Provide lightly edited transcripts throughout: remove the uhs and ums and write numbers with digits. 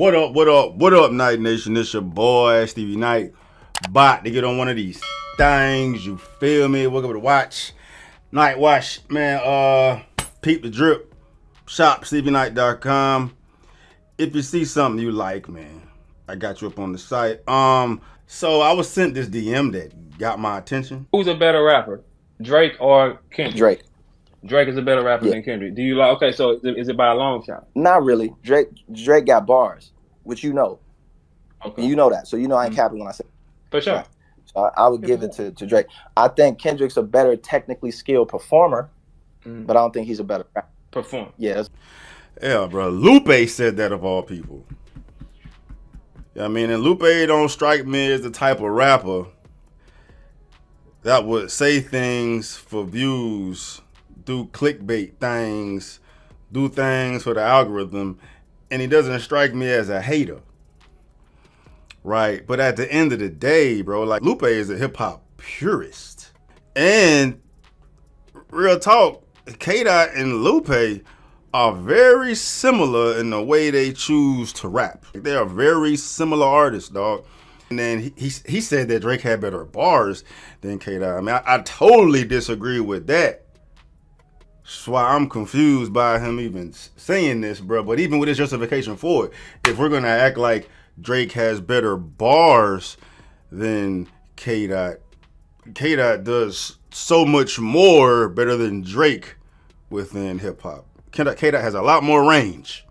What up, what up, what up, Night Nation? It's your boy, Stevie Knight. About to get on one of these things, you feel me? Welcome to Watch. Night Watch, man, peep the drip. Shop, StevieKnight.com. If you see something you like, man, I got you up on the site. So I was sent this DM that got my attention. Who's a better rapper, Drake or Kendrick? Drake. Drake is a better rapper than Kendrick. Do you like? Okay, so is it by a long shot? Not really. Drake got bars, which you know. Okay. And you know that, so you know I ain't capping when I say. For sure. Right. So I would give it to Drake. I think Kendrick's a better technically skilled performer, but I don't think he's a better rapper. Performer. Yeah. Yeah, bro. Lupe said that of all people. Yeah, I mean, and Lupe don't strike me as the type of rapper that would say things for views, do clickbait things, do things for the algorithm, and he doesn't strike me as a hater. Right? But at the end of the day, bro, like Lupe is a hip hop purist. And real talk, K-Dot and Lupe are very similar in the way they choose to rap. They are very similar artists, dog. And then he said that Drake had better bars than K-Dot. I mean, I totally disagree with that. That's why I'm confused by him even saying this, bro. But even with his justification for it, if we're going to act like Drake has better bars than K-Dot, K-Dot does so much more better than Drake within hip-hop. K-Dot has a lot more range.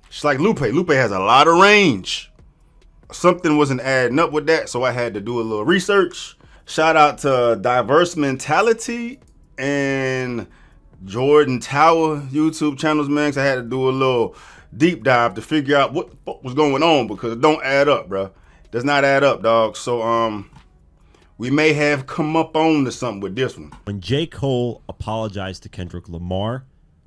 It's like Lupe. Lupe has a lot of range. Something wasn't adding up with that, so I had to do a little research. Shout out to Diverse Mentality and Jordan Tower YouTube channels, man, 'cause I had to do a little deep dive to figure out what the fuck was going on, because it don't add up, bro. It does not add up, dog. So, we may have come up on to something with this one. When J. Cole apologized to Kendrick Lamar,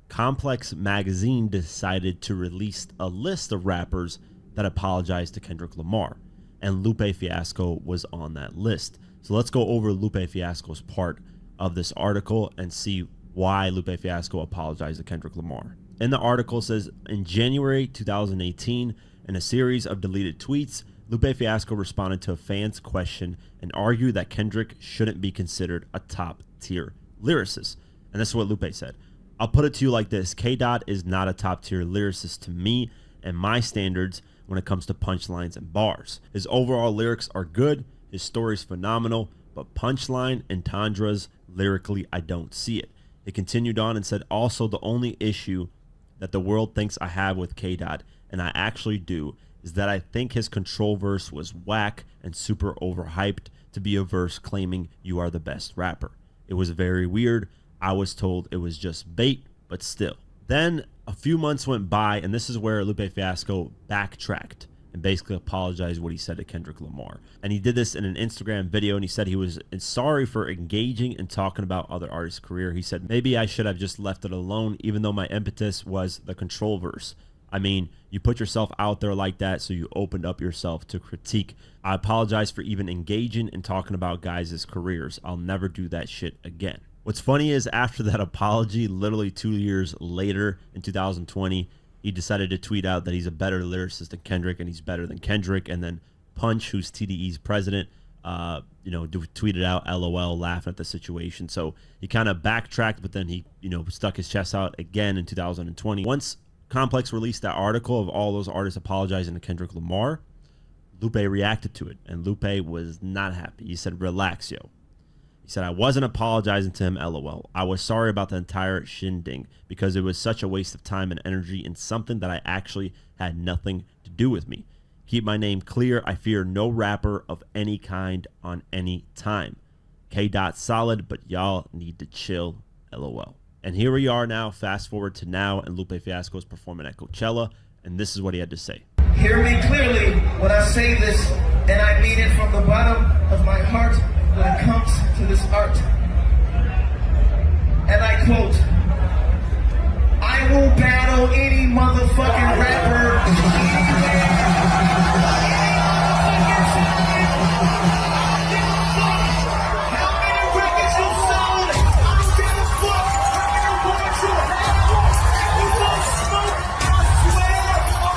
Complex Magazine decided to release a list of rappers that apologized to Kendrick Lamar, and Lupe Fiasco was on that list. So let's go over Lupe Fiasco's part of this article and see why Lupe Fiasco apologized to Kendrick Lamar. In the article, it says, in January 2018, in a series of deleted tweets, Lupe Fiasco responded to a fan's question and argued that Kendrick shouldn't be considered a top-tier lyricist. And this is what Lupe said. I'll put it to you like this. K-Dot is not a top-tier lyricist to me and my standards when it comes to punchlines and bars. His overall lyrics are good, his story's phenomenal, but punchline and tundras, lyrically, I don't see it. He continued on and said, also, the only issue that the world thinks I have with K-Dot, and I actually do, is that I think his control verse was whack and super overhyped to be a verse claiming you are the best rapper. It was very weird. I was told it was just bait, but still. Then a few months went by, and this is where Lupe Fiasco backtracked and basically apologized what he said to Kendrick Lamar. And he did this in an Instagram video, and he said he was sorry for engaging and talking about other artists' career. He said, maybe I should have just left it alone, even though my impetus was the control verse. I mean, you put yourself out there like that, so you opened up yourself to critique. I apologize for even engaging and talking about guys' careers. I'll never do that shit again. What's funny is after that apology, literally 2 years later in 2020, he decided to tweet out that he's a better lyricist than Kendrick and he's better than Kendrick. And then Punch, who's TDE's president, tweeted out LOL, laughing at the situation. So he kind of backtracked, but then he, stuck his chest out again in 2020. Once Complex released that article of all those artists apologizing to Kendrick Lamar, Lupe reacted to it, and Lupe was not happy. He said, relax, yo. He said, I wasn't apologizing to him, LOL. I was sorry about the entire shindig because it was such a waste of time and energy in something that I actually had nothing to do with me. Keep my name clear. I fear no rapper of any kind on any time. K-Dot solid, but y'all need to chill, LOL. And here we are now, fast forward to now, and Lupe Fiasco is performing at Coachella, and this is what he had to say. Hear me clearly when I say this, and I mean it from the bottom of my heart. When it comes to this art, and I quote, I will battle any motherfucking rapper. How many records you sold? I don't give a fuck. How many records you have? You won't smoke, I swear on my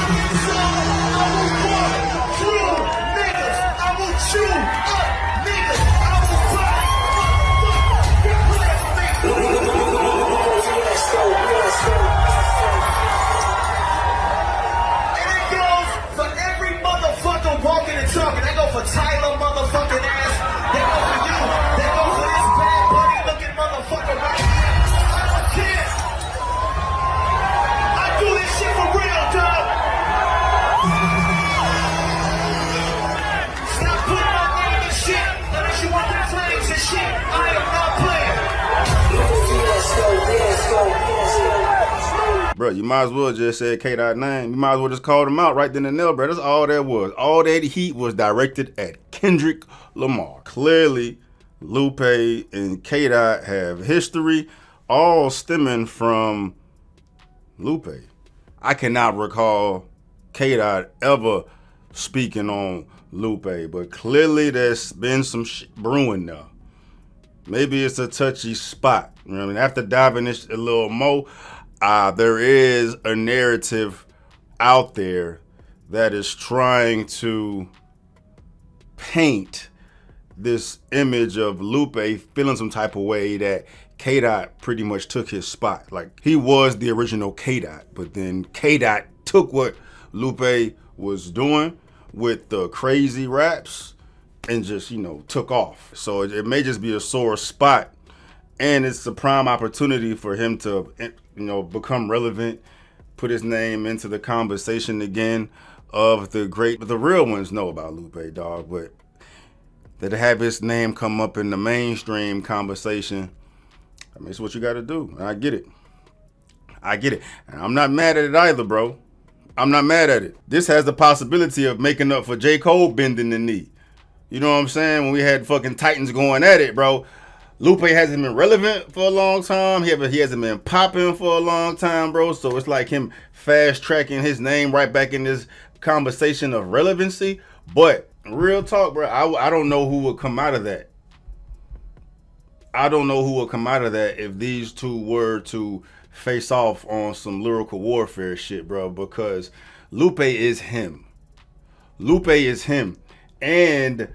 mother. you up, niggas. I will fight. And it goes for every motherfucker walking and talking. They go for Tyler motherfucking ass. They go for you. They go for this bad bunny looking motherfucker right here. I don't care. I do this shit for real, dog. Stop putting my name in shit unless you want the flames and shit. I am not playing. Bro, you might as well just say K-Dot name. You might as well just call him out right then and there, bro. That's all that was. All that heat was directed at Kendrick Lamar. Clearly, Lupe and K-Dot have history, all stemming from Lupe. I cannot recall K-Dot ever speaking on Lupe, but clearly there's been some shit brewing there. Maybe it's a touchy spot. You know what I mean? After diving this a little more, there is a narrative out there that is trying to paint this image of Lupe feeling some type of way that K-Dot pretty much took his spot. Like, he was the original K-Dot, but then K-Dot took what Lupe was doing with the crazy raps and just, took off. So it may just be a sore spot, and it's a prime opportunity for him to, become relevant, put his name into the conversation again of the real ones know about Lupe, dog, but that to have his name come up in the mainstream conversation, I mean, it's what you got to do. And I get it. And I'm not mad at it either, bro. I'm not mad at it. This has the possibility of making up for J. Cole bending the knee. You know what I'm saying? When we had fucking Titans going at it, bro. Lupe hasn't been relevant for a long time. He hasn't been popping for a long time, bro. So it's like him fast tracking his name right back in this conversation of relevancy. But real talk, bro, I don't know who would come out of that. I don't know who would come out of that if these two were to face off on some lyrical warfare shit, bro, because Lupe is him. Lupe is him. And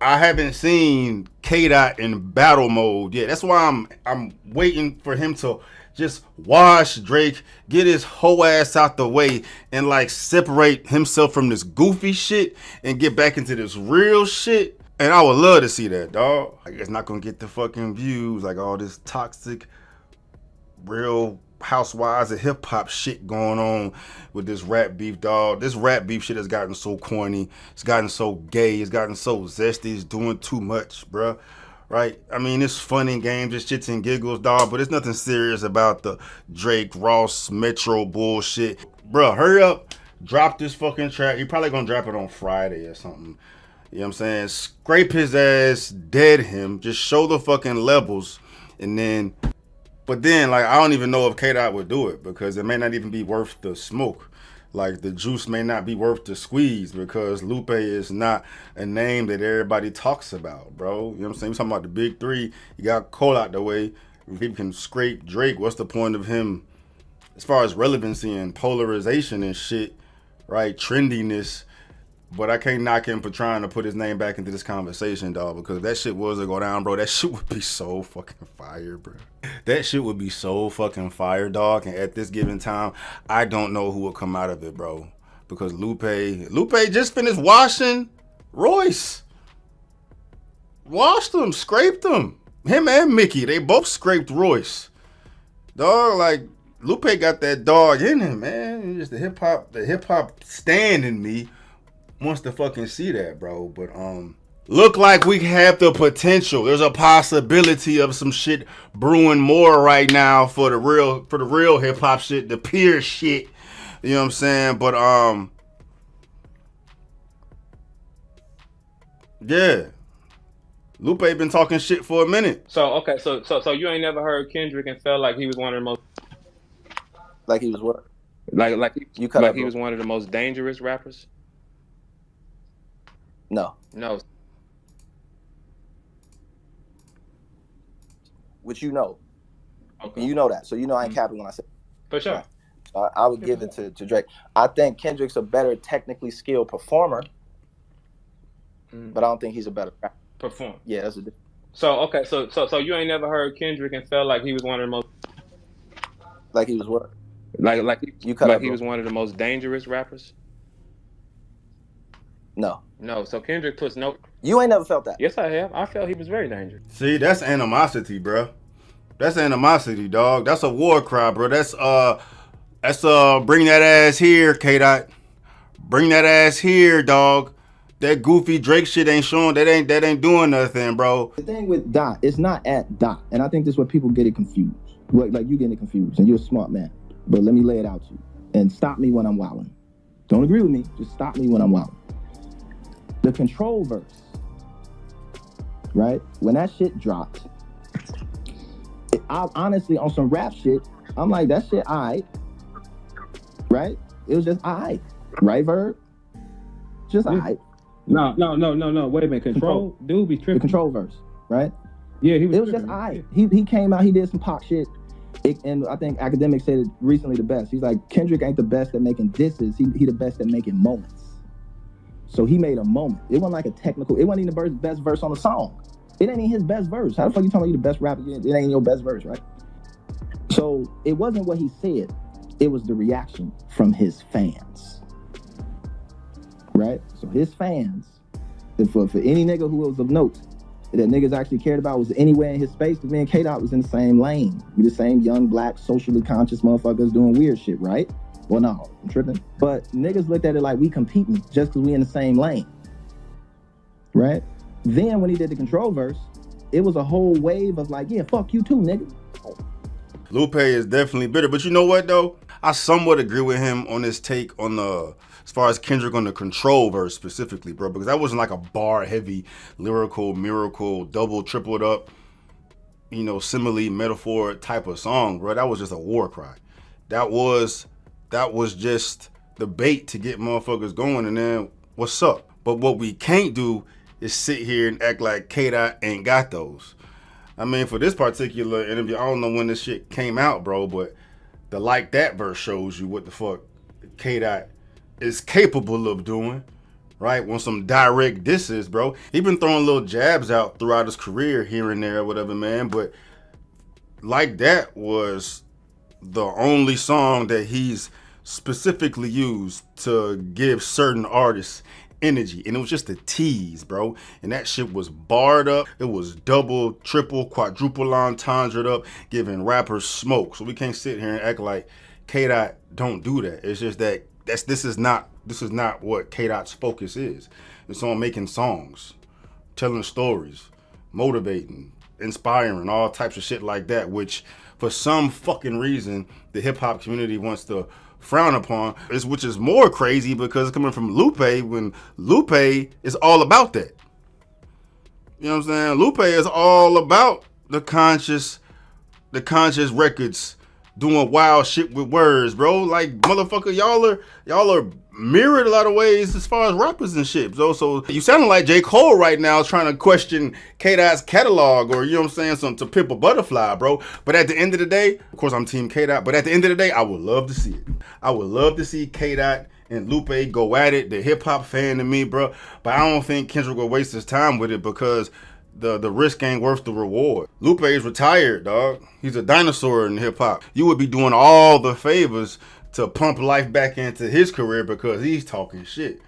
I haven't seen K-Dot in battle mode yet. That's why I'm waiting for him to just wash Drake, get his whole ass out the way, and like separate himself from this goofy shit and get back into this real shit. And I would love to see that, dog. Like, it's not gonna get the fucking views, like all this toxic, real housewives of hip hop shit going on with this rap beef, dog. This rap beef shit has gotten so corny. It's gotten so gay. It's gotten so zesty. It's doing too much, bruh. Right? I mean, it's fun and games, it's shits and giggles, dog, but there's nothing serious about the Drake, Ross, Metro bullshit. Bruh, hurry up. Drop this fucking track. You're probably gonna drop it on Friday or something. You know what I'm saying? Scrape his ass, dead him. Just show the fucking levels, and then. But then, like, I don't even know if K-Dot would do it because it may not even be worth the smoke. Like, the juice may not be worth the squeeze because Lupe is not a name that everybody talks about, bro. You know what I'm saying? We're talking about the big three. You got Cole out the way. If people can scrape Drake, what's the point of him as far as relevancy and polarization and shit, right? Trendiness. But I can't knock him for trying to put his name back into this conversation, dog, because if that shit was to go down, bro, that shit would be so fucking fire, bro. That shit would be so fucking fire, dog. And at this given time, I don't know who will come out of it, bro. Because Lupe just finished washing Royce. Washed him, scraped him. Him and Mickey, they both scraped Royce. Dog, like, Lupe got that dog in him, man. Just the hip hop stand in me wants to fucking see that, bro. But look like we have the potential. There's a possibility of some shit brewing more right now for the real hip hop shit, the peer shit. You know what I'm saying? But yeah. Lupe been talking shit for a minute. So okay, so you ain't never heard Kendrick and felt like he was one of the most Like he was what? like he bro. was one of the most dangerous rappers? No. No. Which you know. Okay. You know that. So you know I ain't capping when I say For sure. Right. So I would give it to Drake. I think Kendrick's a better technically skilled performer, but I don't think he's a better rapper. Perform. Yeah, that's a difference. So okay, so you ain't never heard Kendrick and felt like he was one of the most Like he was what? like You cut like out, he bro. was one of the most dangerous rappers? No. No. So Kendrick puts no. You ain't never felt that. Yes, I have. I felt he was very dangerous. See, that's animosity, bro. That's animosity, dog. That's a war cry, bro. That's bring that ass here, K-Dot. Bring that ass here, dog. That goofy Drake shit ain't showing. That ain't doing nothing, bro. The thing with Dot, it's not at Dot, and I think this is where people get it confused. Like you getting it confused, and you're a smart man. But let me lay it out to you, and stop me when I'm wilding. Don't agree with me. Just stop me when I'm wilding. The control verse, right? When that shit dropped, I honestly on some rap shit, I'm like that shit alright, right? It was just alright, right, Verb? Just alright. No. Wait a minute. Control. Dude be tripping. The control verse, right? Yeah, he was. It was just alright. He came out, he did some pop shit. And I think Academic said it recently the best. He's like, Kendrick ain't the best at making disses. He the best at making moments. So he made a moment. It wasn't like a technical. It wasn't even the best verse on the song. It ain't even his best verse. How the fuck you talking about you the best rapper? It ain't your best verse, right? So it wasn't what he said. It was the reaction from his fans, right? So his fans, and for any nigga who was of note, that niggas actually cared about was anywhere in his space, because me and K-Dot was in the same lane. We the same young, black, socially conscious motherfuckers doing weird shit, right? Well, no, I'm tripping. But niggas looked at it like we competing just because we in the same lane, right? Then when he did the control verse, it was a whole wave of like, yeah, fuck you too, nigga. Lupe is definitely bitter, but you know what though? I somewhat agree with him on his take on the, as far as Kendrick on the control verse specifically, bro, because that wasn't like a bar heavy, lyrical, miracle, double, tripled up, you know, simile, metaphor type of song, bro. That was just a war cry. That was just the bait to get motherfuckers going, and then what's up? But what we can't do is sit here and act like K-Dot ain't got those. I mean, for this particular interview, I don't know when this shit came out, bro, but the Like That verse shows you what the fuck K-Dot is capable of doing, right? On some direct disses, bro. He been throwing little jabs out throughout his career here and there or whatever, man, but Like That was the only song that he's specifically used to give certain artists energy, and it was just a tease, bro. And that shit was barred up. It was double, triple, quadruple entendre'd up, giving rappers smoke. So we can't sit here and act like K-Dot don't do that. It's just that this is not what K-Dot's focus is. It's on making songs, telling stories, motivating, inspiring, all types of shit like that, which for some fucking reason the hip hop community wants to frown upon, which is more crazy because it's coming from Lupe, when Lupe is all about that. You know what I'm saying? Lupe is all about the conscious records, doing wild shit with words, bro. Like, motherfucker, y'all are mirrored a lot of ways as far as rappers and shit, bro. So you sounding like J. Cole right now trying to question K-Dot's catalog, or, you know what I'm saying, some To Pimp a Butterfly, bro. But at the end of the day, of course I'm team K-Dot, but at the end of the day, I would love to see it. I would love to see K-Dot and Lupe go at it. The hip hop fan to me, bro. But I don't think Kendrick will waste his time with it, because the risk ain't worth the reward. Lupe is retired, dog. He's a dinosaur in hip hop. You would be doing all the favors to pump life back into his career because he's talking shit.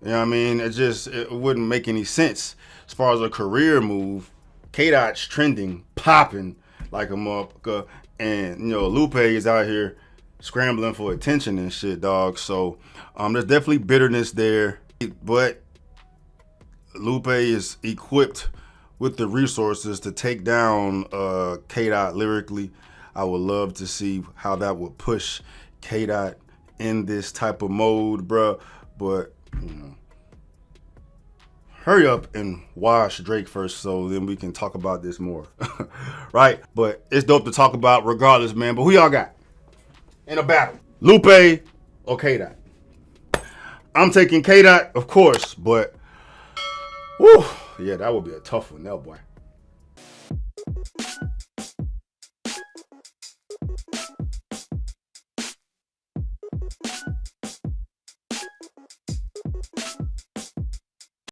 You know what I mean? It wouldn't make any sense as far as a career move. K-Dot's trending, popping like a motherfucker, and, you know, Lupe is out here scrambling for attention and shit, dog. So there's definitely bitterness there, but Lupe is equipped with the resources to take down K-Dot lyrically. I would love to see how that would push K-Dot in this type of mode, bruh. But, you know, hurry up and wash Drake first, so then we can talk about this more. Right? But it's dope to talk about regardless, man. But who y'all got in a battle? Lupe or K-Dot? I'm taking K-Dot, of course, but whew, yeah, that would be a tough one, that boy.